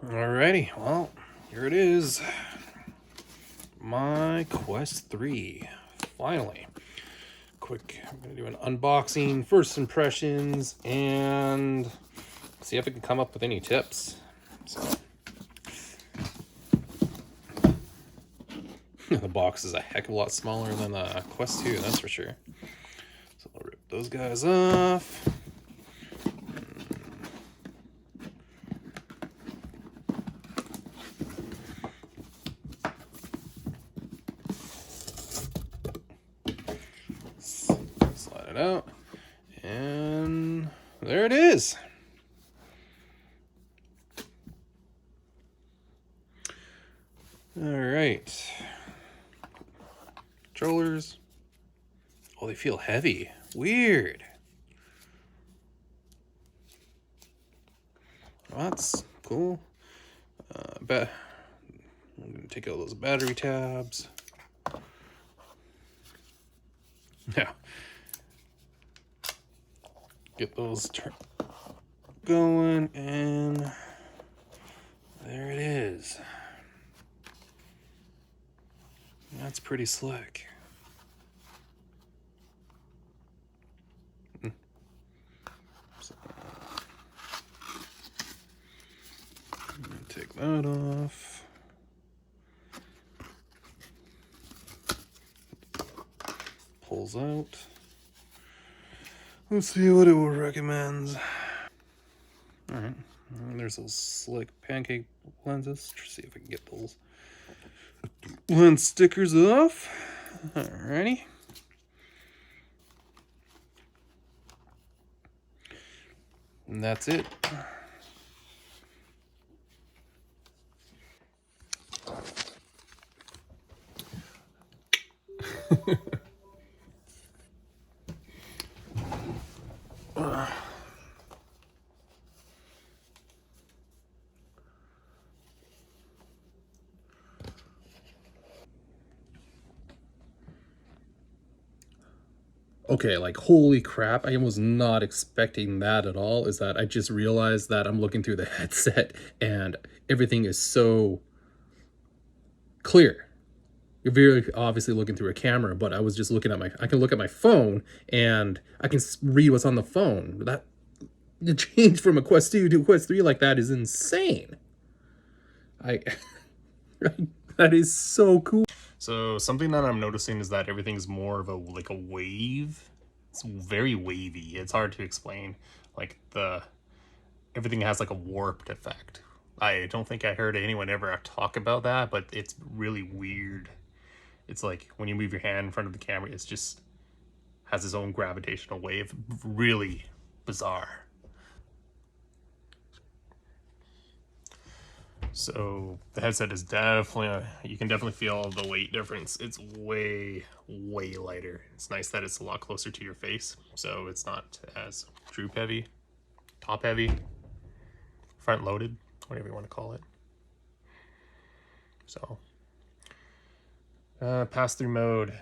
Alrighty, well, here it is. My Quest 3. Finally. Quick, I'm going to do an unboxing, first impressions, and see if I can come up with any tips. So, the box is a heck of a lot smaller than the Quest 2, that's for sure. So I'll rip those guys off. Slide it out. And there it is. All right. Controllers. Oh, they feel heavy. Weird. Well, that's cool. But I'm gonna take out those battery tabs. Now, get those going, and there it is. That's pretty slick. So, I'm gonna take that off. Pulls out. Let's see what it recommends. Alright, there's those slick pancake lenses. Let's see if I can get those lens stickers off. Alrighty. And that's it. Okay, like holy crap, I was not expecting that at all. Is that I just realized that I'm looking through the headset and everything is so clear. You're very obviously looking through a camera, but I was just looking at I can look at my phone and I can read what's on the phone. That the change from a Quest 2 to a Quest 3 like that is insane. That is so cool. So something that I'm noticing is that everything's more of a wave. It's very wavy. It's hard to explain. Like everything has like a warped effect. I don't think I heard anyone ever talk about that, but it's really weird. It's like when you move your hand in front of the camera, it's just has its own gravitational wave. Really bizarre. So the headset is definitely, you can definitely feel the weight difference. It's way lighter. It's nice that it's a lot closer to your face, so it's not as droop heavy, top heavy, front loaded, whatever you want to call it. So pass-through mode,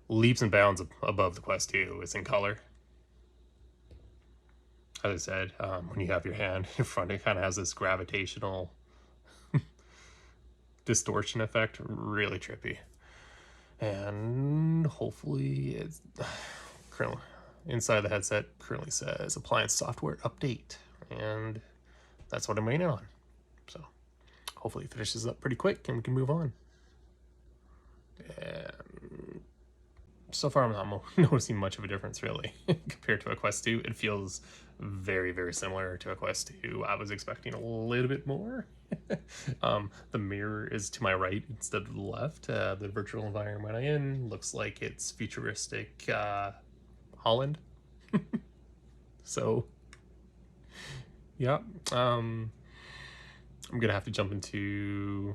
leaps and bounds above the Quest 2. It's in color. As I said, when you have your hand in front, it kind of has this gravitational distortion effect. Really trippy. And hopefully it's currently inside the headset currently says appliance software update, and that's what I'm waiting on. So hopefully it finishes up pretty quick and we can move on. And so far I'm not noticing much of a difference really compared to a Quest 2. It feels very similar to a Quest 2. I was expecting a little bit more. The mirror is to my right instead of the left. The virtual environment I'm in looks like it's futuristic Holland. So yeah, I'm gonna have to jump into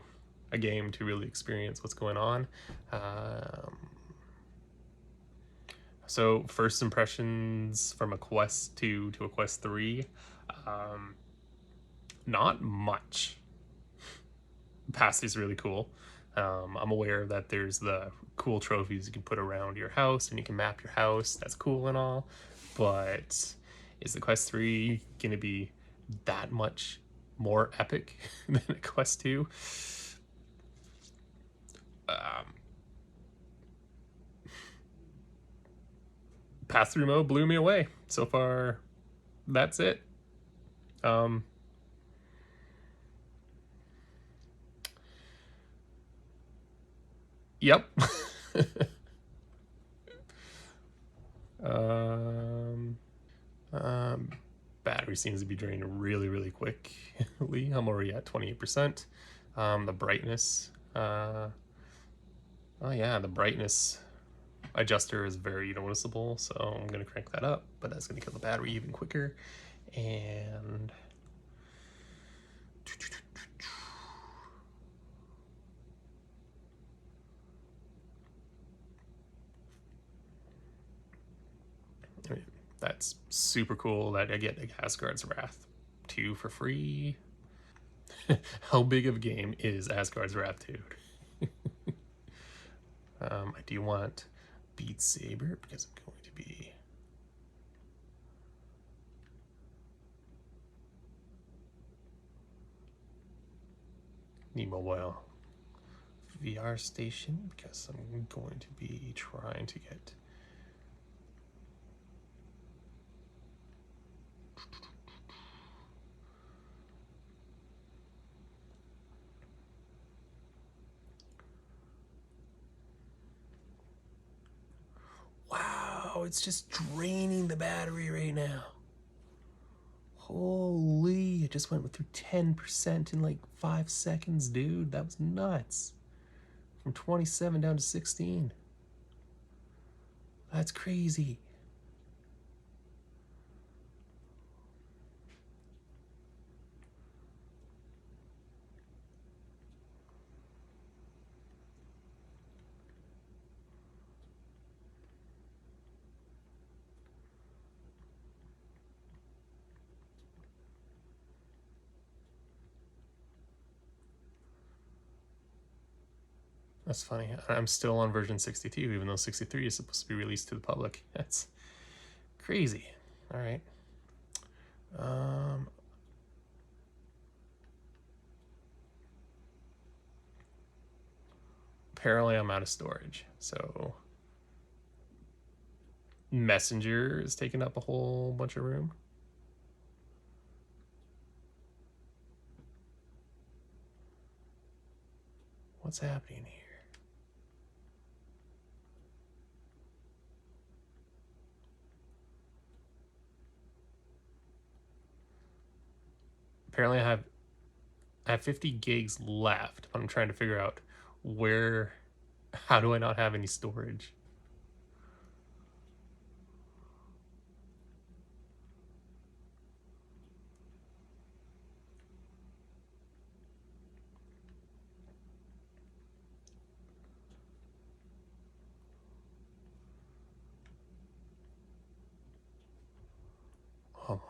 a game to really experience what's going on. So first impressions from a Quest 2 to a Quest 3, not much. Past is really cool. I'm aware that there's the cool trophies you can put around your house and you can map your house. That's cool and all, but is the Quest 3 gonna be that much more epic than a Quest 2. Pass-through mode blew me away. So far, that's it. Yep. Battery seems to be draining really, really quickly. I'm already at 28%. The brightness. Oh yeah, the brightness adjuster is very noticeable, so I'm gonna crank that up, but that's gonna kill the battery even quicker. And that's super cool that I get Asgard's Wrath 2 for free. How big of a game is Asgard's Wrath 2? I do want Beat Saber because I'm going to be mobile VR station because I'm going to be trying to get wow, it's just draining the battery right now. Holy, it just went through 10% in like 5 seconds, dude. That was nuts. From 27 down to 16. That's crazy. That's funny. I'm still on version 62, even though 63 is supposed to be released to the public. That's crazy. All right. Apparently I'm out of storage. So Messenger is taking up a whole bunch of room. What's happening here? Apparently I have 50 gigs left, but I'm trying to figure out how do I not have any storage? Oh,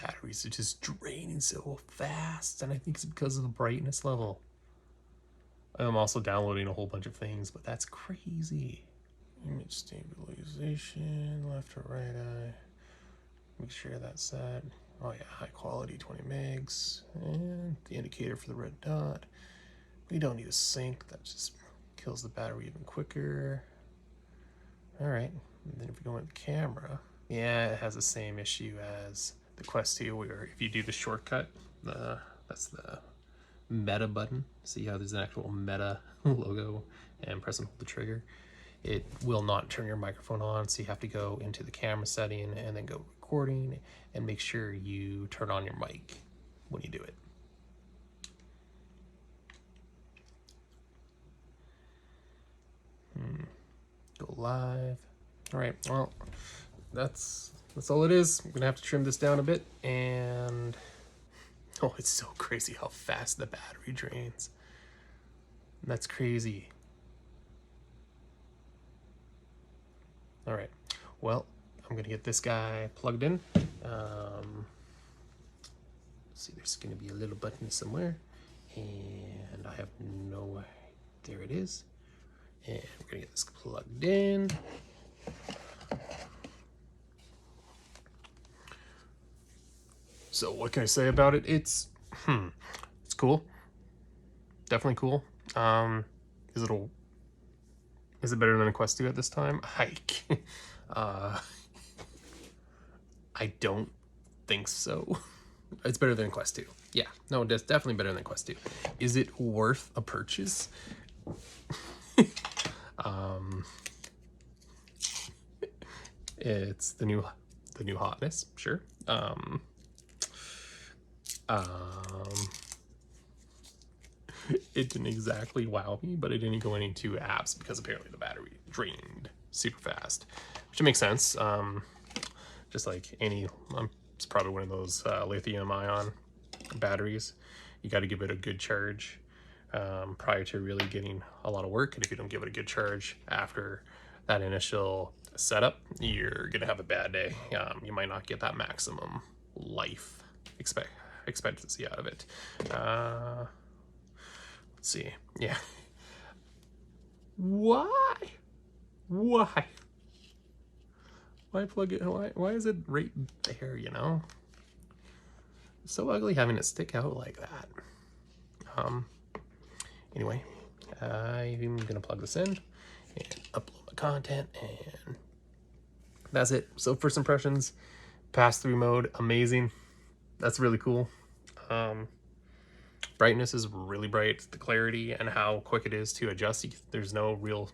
batteries are just draining so fast, and I think it's because of the brightness level. I'm also downloading a whole bunch of things, but that's crazy. Image stabilization, left or right eye. Make sure that's set. Oh yeah, high quality 20 megs. And the indicator for the red dot. We don't need a sync, that just kills the battery even quicker. Alright, and then if we go into the camera, yeah, it has the same issue as the Quest 2, where if you do the shortcut, that's the meta button. See how there's an actual meta logo, and press and hold the trigger. It will not turn your microphone on, so you have to go into the camera setting and then go recording and make sure you turn on your mic when you do it. Go live. All right, well, that's all it is. I'm gonna have to trim this down a bit, and oh, it's so crazy how fast the battery drains. That's crazy. All right, well, I'm gonna get this guy plugged in. See, there's gonna be a little button somewhere, and I have no, there it is. And we're gonna get this plugged in. So what can I say about it? It's cool. Definitely cool. Is it better than a Quest 2 at this time? I don't think so. It's better than Quest 2. Yeah, no, it's definitely better than Quest 2. Is it worth a purchase? It's the new hotness, sure. It didn't exactly wow me, but I didn't go into apps because apparently the battery drained super fast, which makes sense. Just like it's probably one of those lithium ion batteries. You got to give it a good charge prior to really getting a lot of work. And if you don't give it a good charge after that initial setup, you're gonna have a bad day. You might not get that maximum life expectancy out of it. Let's see. Yeah. Why plug it? Why is it right there, you know? It's so ugly having it stick out like that. Anyway, I'm gonna plug this in and upload my content, and that's it. So first impressions, pass-through mode, amazing. That's really cool. Brightness is really bright. The clarity and how quick it is to adjust. There's no real,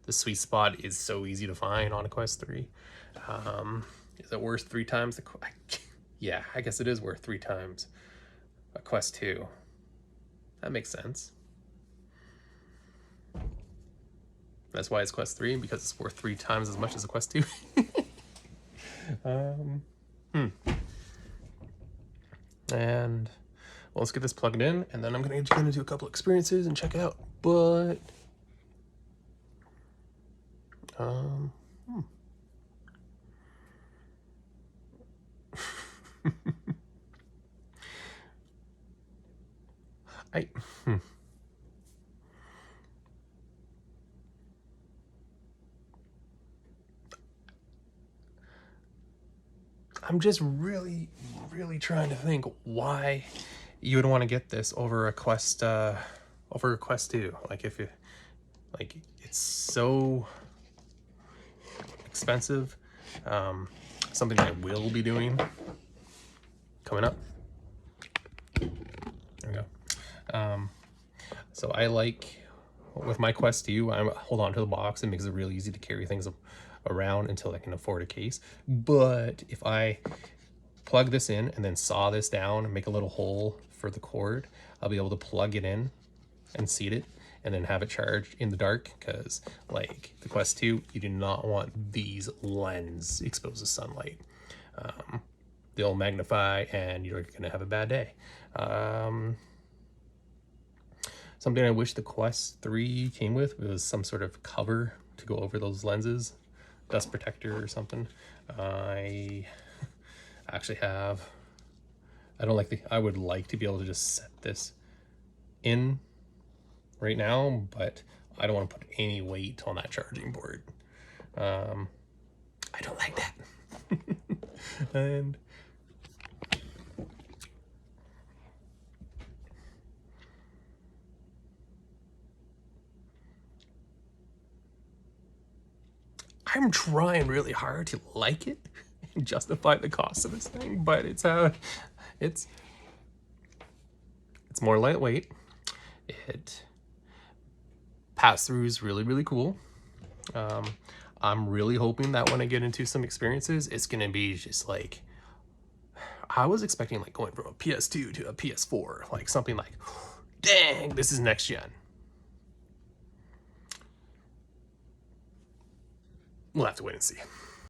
the sweet spot is so easy to find on a Quest 3. Is it worth 3 times the yeah, I guess it is worth 3 times a Quest 2. That makes sense. That's why it's Quest 3, because it's worth 3 times as much as a Quest 2. And well, let's get this plugged in, and then I'm gonna get into a couple experiences and check it out. But I'm just really trying to think why you would want to get this over a Quest 2. Like, if you like, it's so expensive. Something I will be doing coming up. There we go. So I like, with my Quest 2, I hold on to the box. It makes it really easy to carry things around until I can afford a case. But if I plug this in and then saw this down and make a little hole for the cord, I'll be able to plug it in and seat it and then have it charged in the dark, because like the Quest 2, you do not want these lens exposed to sunlight. They'll magnify and you're gonna have a bad day. Something I wish the Quest 3 came with was some sort of cover to go over those lenses, dust protector or something. I actually have, I would like to be able to just set this in right now, but I don't want to put any weight on that charging board. I don't like that. And I'm trying really hard to like it and justify the cost of this thing, but it's more lightweight. It pass-through is really cool. I'm really hoping that when I get into some experiences, it's gonna be just like, I was expecting like going from a PS2 to a PS4, like something like, dang, this is next gen. We'll have to wait and see.